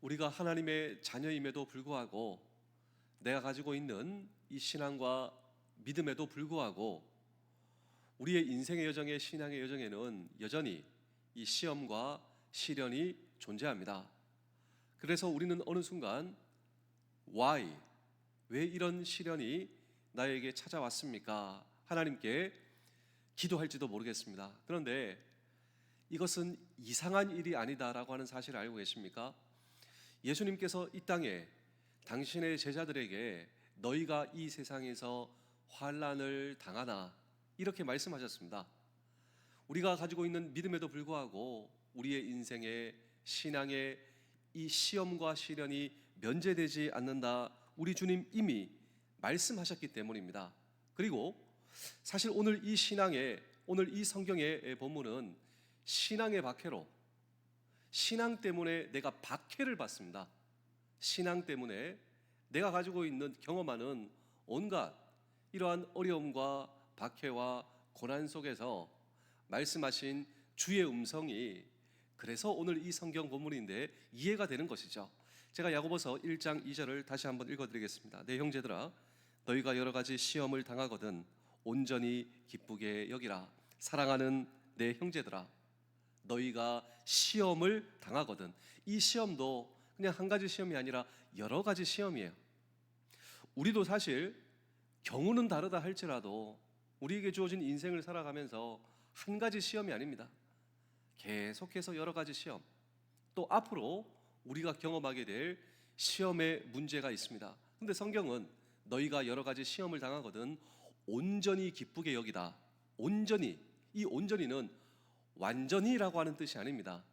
우리가 하나님의 자녀임에도 불구하고 내가 가지고 있는 이 신앙과 믿음에도 불구하고 우리의 인생의 여정의 신앙의 여정에는 여전히 이 시험과 시련이 존재합니다. 그래서 우리는 어느 순간 Why? 왜 이런 시련이 나에게 찾아왔습니까? 하나님께 기도할지도 모르겠습니다. 그런데 이것은 이상한 일이 아니다라고 하는 사실을 알고 계십니까? 예수님께서 이 땅에 당신의 제자들에게 너희가 이 세상에서 환난을 당하나 이렇게 말씀하셨습니다. 우리가 가지고 있는 믿음에도 불구하고 우리의 인생의 신앙의 이 시험과 시련이 면제되지 않는다. 우리 주님 이미 말씀하셨기 때문입니다. 그리고 사실 오늘 이 성경의 본문은 신앙의 박해로, 신앙 때문에 내가 박해를 받습니다. 신앙 때문에 내가 가지고 있는 경험하는 온갖 이러한 어려움과 박해와 고난 속에서 말씀하신 주의 음성이 그래서 오늘 이 성경 본문인데 이해가 되는 것이죠. 제가 야고보서 1장 2절을 다시 한번 읽어드리겠습니다. 내 형제들아, 너희가 여러 가지 시험을 당하거든 온전히 기쁘게 여기라. 사랑하는 내 형제들아, 너희가 시험을 당하거든. 이 시험도 그냥 한 가지 시험이 아니라 여러 가지 시험이에요. 우리도 사실 경우는 다르다 할지라도 우리에게 주어진 인생을 살아가면서 한 가지 시험이 아닙니다. 계속해서 여러 가지 시험, 또 앞으로 우리가 경험하게 될 시험의 문제가 있습니다. 근데 성경은 너희가 여러 가지 시험을 당하거든 온전히 기쁘게 여기다. 온전히, 이 온전히는 완전히라고 하는 뜻이 아닙니다.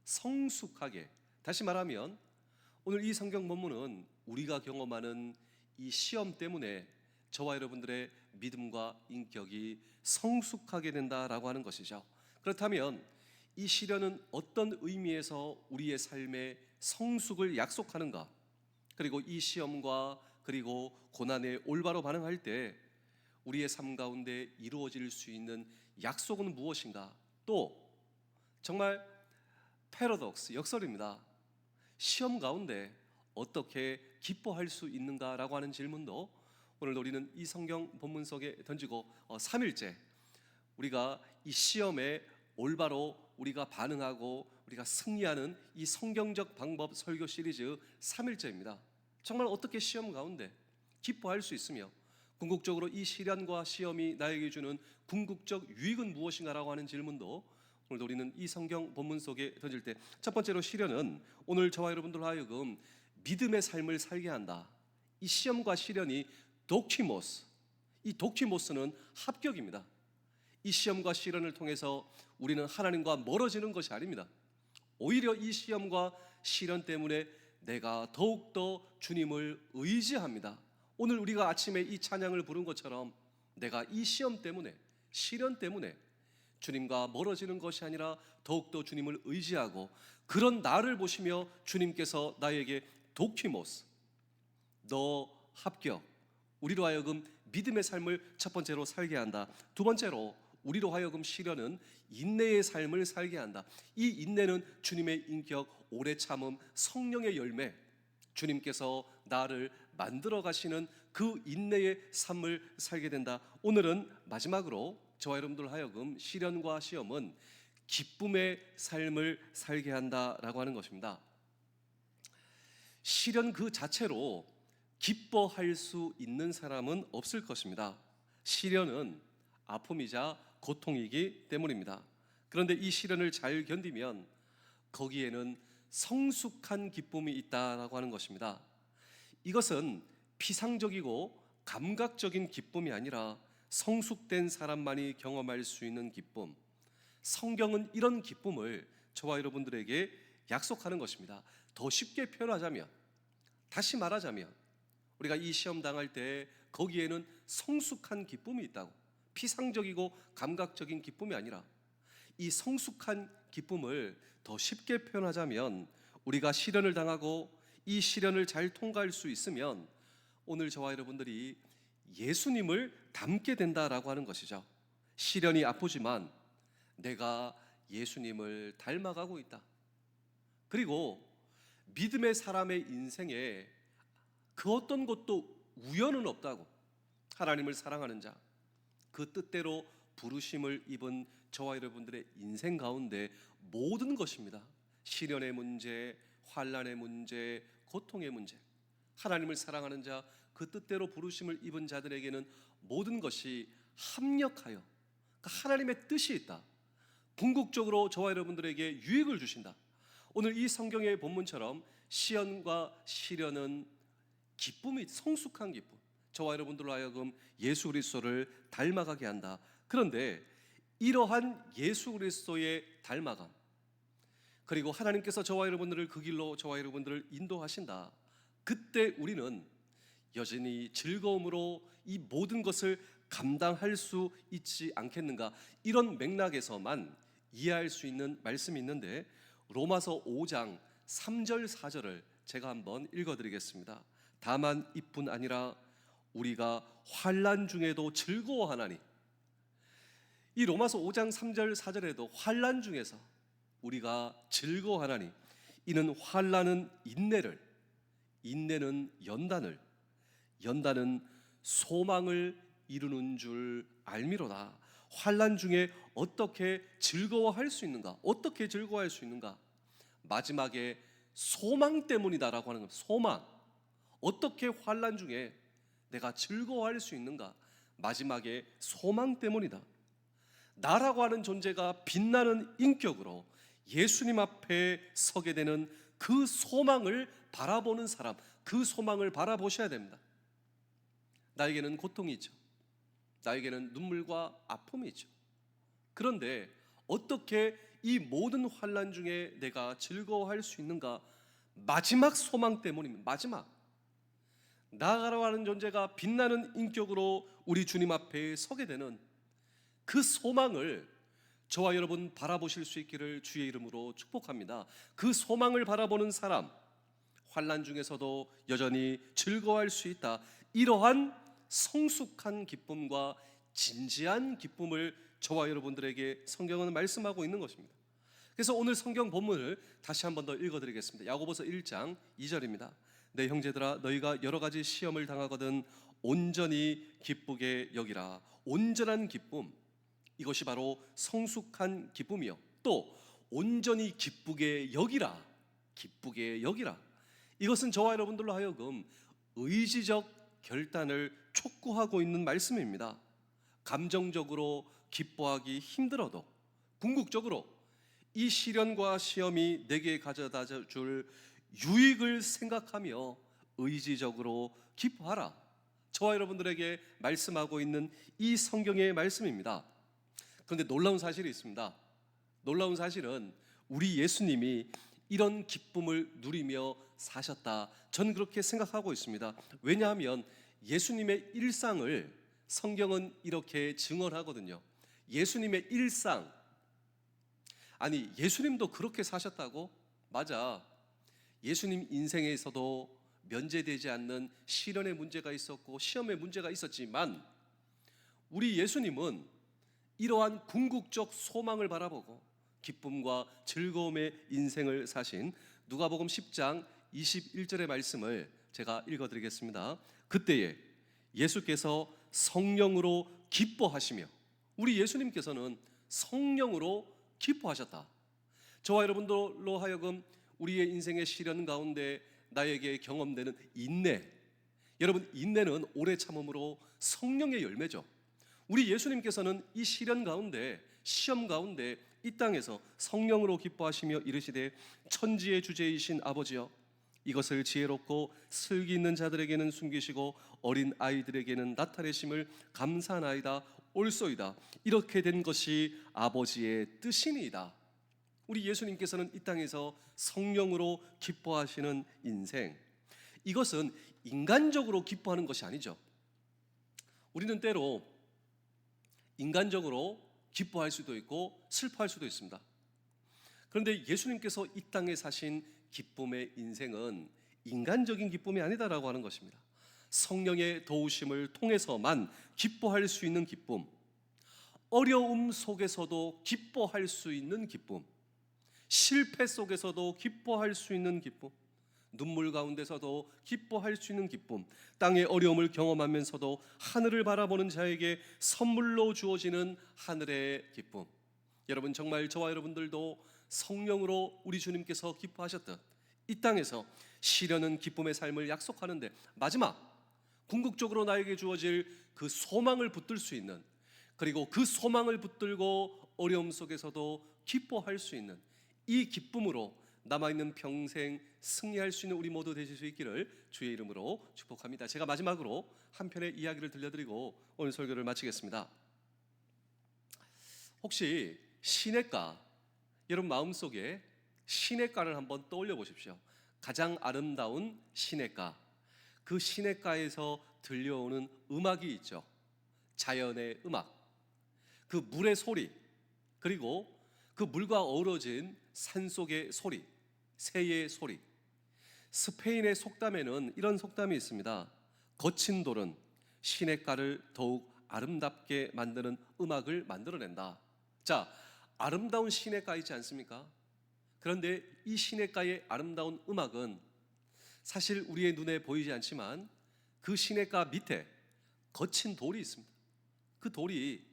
성숙하게. 다시 말하면 오늘 이 성경 본문은 우리가 경험하는 이 시험 때문에 저와 여러분들의 믿음과 인격이 성숙하게 된다라고 하는 것이죠. 그렇다면 이 시련은 어떤 의미에서 우리의 삶의 성숙을 약속하는가? 그리고 이 시험과 그리고 고난에 올바로 반응할 때 우리의 삶 가운데 이루어질 수 있는 약속은 무엇인가? 또 정말 패러독스, 역설입니다. 시험 가운데 어떻게 기뻐할 수 있는가라고 하는 질문도 오늘 우리는 이 성경 본문 속에 던지고 3일째 우리가 이 시험에 올바로 우리가 반응하고 우리가 승리하는 이 성경적 방법 설교 시리즈 3일째입니다. 정말 어떻게 시험 가운데 기뻐할 수 있으며 궁극적으로 이 시련과 시험이 나에게 주는 궁극적 유익은 무엇인가라고 하는 질문도 오늘도 우리는 이 성경 본문 속에 던질 때 첫 번째로 시련은 오늘 저와 여러분들 하여금 믿음의 삶을 살게 한다. 이 시험과 시련이 도키모스, 이 도키모스는 합격입니다. 이 시험과 시련을 통해서 우리는 하나님과 멀어지는 것이 아닙니다. 오히려 이 시험과 시련 때문에 내가 더욱더 주님을 의지합니다. 오늘 우리가 아침에 이 찬양을 부른 것처럼 내가 이 시험 때문에, 시련 때문에 주님과 멀어지는 것이 아니라 더욱더 주님을 의지하고 그런 나를 보시며 주님께서 나에게 도키모스, 너 합격, 우리로 하여금 믿음의 삶을 첫 번째로 살게 한다. 두 번째로 우리로 하여금 시련은 인내의 삶을 살게 한다. 이 인내는 주님의 인격, 오래 참음, 성령의 열매, 주님께서 나를 만들어 가시는 그 인내의 삶을 살게 된다. 오늘은 마지막으로 저와 여러분들 하여금 시련과 시험은 기쁨의 삶을 살게 한다라고 하는 것입니다. 시련 그 자체로 기뻐할 수 있는 사람은 없을 것입니다. 시련은 아픔이자 고통이기 때문입니다. 그런데 이 시련을 잘 견디면 거기에는 성숙한 기쁨이 있다라고 하는 것입니다. 이것은 피상적이고 감각적인 기쁨이 아니라 성숙된 사람만이 경험할 수 있는 기쁨. 성경은 이런 기쁨을 저와 여러분들에게 약속하는 것입니다. 더 쉽게 표현하자면, 다시 말하자면 우리가 이 시험 당할 때 거기에는 성숙한 기쁨이 있다고. 피상적이고 감각적인 기쁨이 아니라 이 성숙한 기쁨을 더 쉽게 표현하자면 우리가 시련을 당하고 이 시련을 잘 통과할 수 있으면 오늘 저와 여러분들이 예수님을 닮게 된다라고 하는 것이죠. 시련이 아프지만 내가 예수님을 닮아가고 있다. 그리고 믿음의 사람의 인생에 그 어떤 것도 우연은 없다고. 하나님을 사랑하는 자, 그 뜻대로 부르심을 입은 저와 여러분들의 인생 가운데 모든 것입니다. 시련의 문제, 환난의 문제, 고통의 문제, 하나님을 사랑하는 자, 그 뜻대로 부르심을 입은 자들에게는 모든 것이 합력하여, 그러니까 하나님의 뜻이 있다. 궁극적으로 저와 여러분들에게 유익을 주신다. 오늘 이 성경의 본문처럼 시련과 시련은 기쁨이, 성숙한 기쁨, 저와 여러분들로 하여금 예수 그리스도를 닮아가게 한다. 그런데 이러한 예수 그리스도의 닮아감, 그리고 하나님께서 저와 여러분들을 그 길로, 저와 여러분들을 인도하신다. 그때 우리는 여전히 즐거움으로 이 모든 것을 감당할 수 있지 않겠는가. 이런 맥락에서만 이해할 수 있는 말씀이 있는데, 로마서 5장 3절 4절을 제가 한번 읽어드리겠습니다. 다만 이뿐 아니라 우리가 환난 중에도 즐거워하나니. 이 로마서 5장 3절 4절에도 환난 중에서 우리가 즐거워하나니 이는 환난은 인내를, 인내는 연단을, 연단은 소망을 이루는 줄 알미로다. 환난 중에 어떻게 즐거워할 수 있는가? 어떻게 즐거워할 수 있는가? 마지막에 소망 때문이다라고 하는 겁니다. 소망. 어떻게 환난 중에 내가 즐거워할 수 있는가? 마지막에 소망 때문이다. 나라고 하는 존재가 빛나는 인격으로 예수님 앞에 서게 되는 그 소망을 바라보는 사람, 그 소망을 바라보셔야 됩니다. 나에게는 고통이 있죠. 나에게는 눈물과 아픔이 있죠. 그런데 어떻게 이 모든 환난 중에 내가 즐거워할 수 있는가? 마지막 소망 때문입니다. 마지막. 나라고 하는 존재가 빛나는 인격으로 우리 주님 앞에 서게 되는 그 소망을 저와 여러분 바라보실 수 있기를 주의 이름으로 축복합니다. 그 소망을 바라보는 사람, 환난 중에서도 여전히 즐거워할 수 있다. 이러한 성숙한 기쁨과 진지한 기쁨을 저와 여러분들에게 성경은 말씀하고 있는 것입니다. 그래서 오늘 성경 본문을 다시 한 번 더 읽어드리겠습니다. 야고보서 1장 2절입니다. 내 형제들아, 너희가 여러 가지 시험을 당하거든 온전히 기쁘게 여기라. 온전한 기쁨, 이것이 바로 성숙한 기쁨이요, 또 온전히 기쁘게 여기라. 기쁘게 여기라. 이것은 저와 여러분들로 하여금 의지적 결단을 촉구하고 있는 말씀입니다. 감정적으로 기뻐하기 힘들어도 궁극적으로 이 시련과 시험이 내게 가져다 줄 유익을 생각하며 의지적으로 기뻐하라. 저와 여러분들에게 말씀하고 있는 이 성경의 말씀입니다. 그런데 놀라운 사실이 있습니다. 놀라운 사실은 우리 예수님이 이런 기쁨을 누리며 사셨다. 저는 그렇게 생각하고 있습니다. 왜냐하면 예수님의 일상을 성경은 이렇게 증언하거든요. 예수님의 일상, 아니 예수님도 그렇게 사셨다고? 맞아. 예수님 인생에서도 면제되지 않는 시련의 문제가 있었고 시험의 문제가 있었지만 우리 예수님은 이러한 궁극적 소망을 바라보고 기쁨과 즐거움의 인생을 사신 누가복음 10장 21절의 말씀을 제가 읽어드리겠습니다. 그때에 예수께서 성령으로 기뻐하시며, 우리 예수님께서는 성령으로 기뻐하셨다. 저와 여러분들로 하여금 우리의 인생의 시련 가운데 나에게 경험되는 인내, 여러분 인내는 오래 참음으로 성령의 열매죠. 우리 예수님께서는 이 시련 가운데, 시험 가운데 이 땅에서 성령으로 기뻐하시며 이르시되 천지의 주제이신 아버지여, 이것을 지혜롭고 슬기 있는 자들에게는 숨기시고 어린 아이들에게는 나타내심을 감사하나이다. 옳소이다. 이렇게 된 것이 아버지의 뜻이니이다. 우리 예수님께서는 이 땅에서 성령으로 기뻐하시는 인생, 이것은 인간적으로 기뻐하는 것이 아니죠. 우리는 때로 인간적으로 기뻐할 수도 있고 슬퍼할 수도 있습니다. 그런데 예수님께서 이 땅에 사신 기쁨의 인생은 인간적인 기쁨이 아니다라고 하는 것입니다. 성령의 도우심을 통해서만 기뻐할 수 있는 기쁨, 어려움 속에서도 기뻐할 수 있는 기쁨, 실패 속에서도 기뻐할 수 있는 기쁨, 눈물 가운데서도 기뻐할 수 있는 기쁨, 땅의 어려움을 경험하면서도 하늘을 바라보는 자에게 선물로 주어지는 하늘의 기쁨. 여러분, 정말 저와 여러분들도 성령으로 우리 주님께서 기뻐하셨던 이 땅에서 시련은 기쁨의 삶을 약속하는데, 마지막 궁극적으로 나에게 주어질 그 소망을 붙들 수 있는, 그리고 그 소망을 붙들고 어려움 속에서도 기뻐할 수 있는 이 기쁨으로 남아있는 평생 승리할 수 있는 우리 모두 되실 수 있기를 주의 이름으로 축복합니다. 제가 마지막으로 한 편의 이야기를 들려드리고 오늘 설교를 마치겠습니다. 혹시 시냇가, 여러분 마음속에 시냇가를 한번 떠올려 보십시오. 가장 아름다운 시냇가, 그 시냇가에서 들려오는 음악이 있죠. 자연의 음악, 그 물의 소리, 그리고 그 물과 어우러진 산속의 소리, 새의 소리. 스페인의 속담에는 이런 속담이 있습니다. 거친 돌은 시냇가를 더욱 아름답게 만드는 음악을 만들어낸다. 자, 아름다운 시냇가 있지 않습니까? 그런데 이 시냇가의 아름다운 음악은 사실 우리의 눈에 보이지 않지만 그 시냇가 밑에 거친 돌이 있습니다. 그 돌이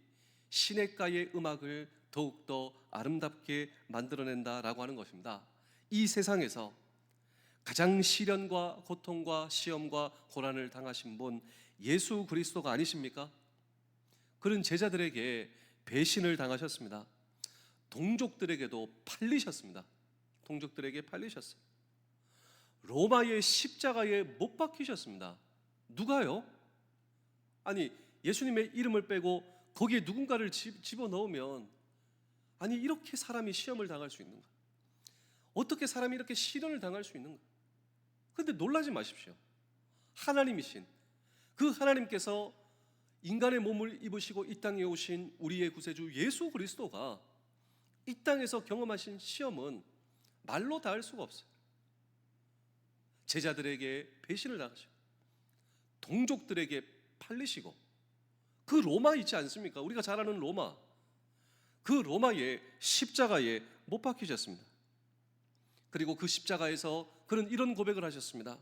시냇가의 음악을 더욱더 아름답게 만들어낸다라고 하는 것입니다. 이 세상에서 가장 시련과 고통과 시험과 고난을 당하신 분, 예수 그리스도가 아니십니까? 그런 제자들에게 배신을 당하셨습니다. 동족들에게도 팔리셨습니다. 동족들에게 팔리셨어요. 로마의 십자가에 못 박히셨습니다. 누가요? 아니, 예수님의 이름을 빼고 거기에 누군가를 집어넣으면, 아니, 이렇게 사람이 시험을 당할 수 있는가? 어떻게 사람이 이렇게 시련을 당할 수 있는가? 그런데 놀라지 마십시오. 하나님이신 그 하나님께서 인간의 몸을 입으시고 이 땅에 오신 우리의 구세주 예수 그리스도가 이 땅에서 경험하신 시험은 말로 다 할 수가 없어요. 제자들에게 배신을 당하시고 동족들에게 팔리시고, 그 로마 있지 않습니까? 우리가 잘 아는 로마, 그 로마의 십자가에 못 박히셨습니다. 그리고 그 십자가에서 그는 이런 고백을 하셨습니다.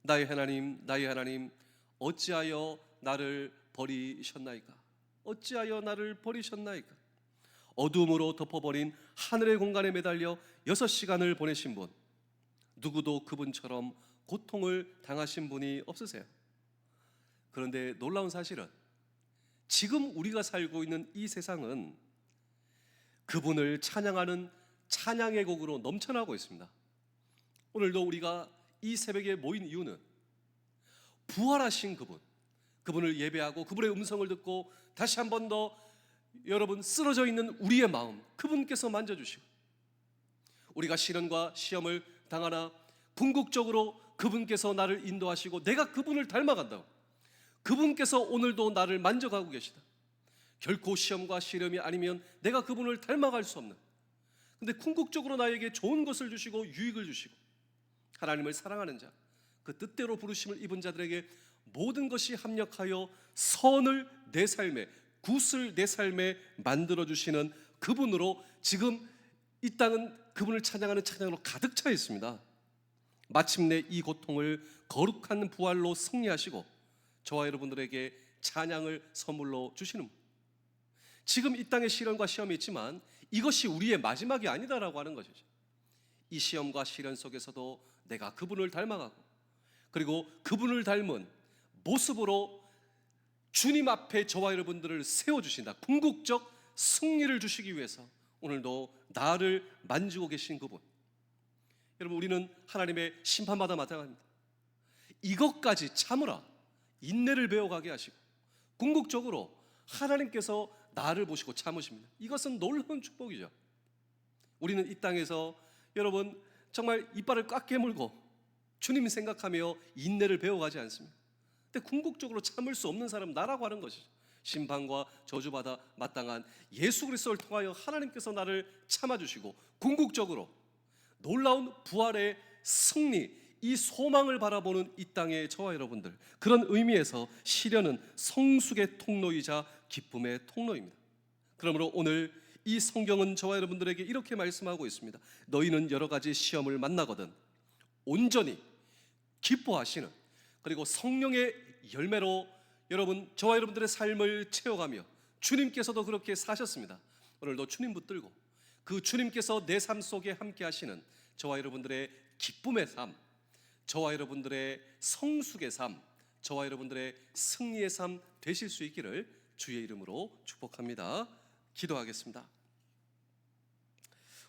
나의 하나님, 나의 하나님, 어찌하여 나를 버리셨나이까? 어찌하여 나를 버리셨나이까? 어두움으로 덮어버린 하늘의 공간에 매달려 6시간을 보내신 분, 누구도 그분처럼 고통을 당하신 분이 없으세요. 그런데 놀라운 사실은 지금 우리가 살고 있는 이 세상은 그분을 찬양하는 찬양의 곡으로 넘쳐나고 있습니다. 오늘도 우리가 이 새벽에 모인 이유는 부활하신 그분을 예배하고 그분의 음성을 듣고 다시 한 번 더 여러분 쓰러져 있는 우리의 마음 그분께서 만져주시고, 우리가 시련과 시험을 당하나 궁극적으로 그분께서 나를 인도하시고 내가 그분을 닮아간다고, 그분께서 오늘도 나를 만져가고 계시다. 결코 시험과 시련이 아니면 내가 그분을 닮아갈 수 없는, 근데 궁극적으로 나에게 좋은 것을 주시고 유익을 주시고 하나님을 사랑하는 자, 그 뜻대로 부르심을 입은 자들에게 모든 것이 합력하여 선을 내 삶에, 굿을 내 삶에 만들어주시는 그분으로 지금 이 땅은 그분을 찬양하는 찬양으로 가득 차 있습니다. 마침내 이 고통을 거룩한 부활로 승리하시고 저와 여러분들에게 찬양을 선물로 주시는 분. 지금 이 땅에 시련과 시험이 있지만 이것이 우리의 마지막이 아니다라고 하는 것이죠. 이 시험과 시련 속에서도 내가 그분을 닮아가고, 그리고 그분을 닮은 모습으로 주님 앞에 저와 여러분들을 세워주신다. 궁극적 승리를 주시기 위해서 오늘도 나를 만지고 계신 그분. 여러분, 우리는 하나님의 심판마다 마땅합니다. 이것까지 참으라, 인내를 배워가게 하시고 궁극적으로 하나님께서 나를 보시고 참으십니다. 이것은 놀라운 축복이죠. 우리는 이 땅에서 여러분 정말 이빨을 꽉 깨물고 주님 생각하며 인내를 배워가지 않습니다. 근데 궁극적으로 참을 수 없는 사람 나라고 하는 것이죠. 심판과 저주받아 마땅한 예수 그리스도를 통하여 하나님께서 나를 참아주시고 궁극적으로 놀라운 부활의 승리, 이 소망을 바라보는 이 땅의 저와 여러분들, 그런 의미에서 시련은 성숙의 통로이자 기쁨의 통로입니다. 그러므로 오늘 이 성경은 저와 여러분들에게 이렇게 말씀하고 있습니다. 너희는 여러 가지 시험을 만나거든 온전히 기뻐하시는, 그리고 성령의 열매로 저와 여러분들의 삶을 채워가며 주님께서도 그렇게 사셨습니다. 오늘도 주님 붙들고 그 주님께서 내 삶 속에 함께 하시는 저와 여러분들의 기쁨의 삶, 저와 여러분들의 성숙의 삶, 저와 여러분들의 승리의 삶 되실 수 있기를 주의 이름으로 축복합니다. 기도하겠습니다.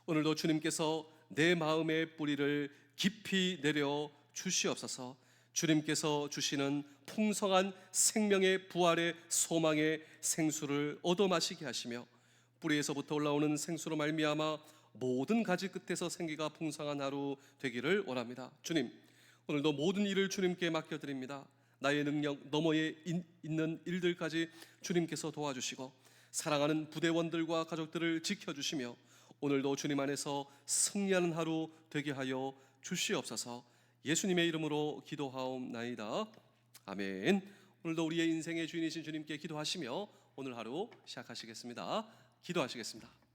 오늘도 주님께서 내 마음의 뿌리를 깊이 내려 주시옵소서. 주님께서 주시는 풍성한 생명의 부활의 소망의 생수를 얻어 마시게 하시며 뿌리에서부터 올라오는 생수로 말미암아 모든 가지 끝에서 생기가 풍성한 하루 되기를 원합니다. 주님, 오늘도 모든 일을 주님께 맡겨드립니다. 나의 능력 너머에 있는 일들까지 주님께서 도와주시고 사랑하는 부대원들과 가족들을 지켜주시며 오늘도 주님 안에서 승리하는 하루 되게 하여 주시옵소서. 예수님의 이름으로 기도하옵나이다. 아멘. 오늘도 우리의 인생의 주인이신 주님께 기도하시며 오늘 하루 시작하시겠습니다. 기도하시겠습니다.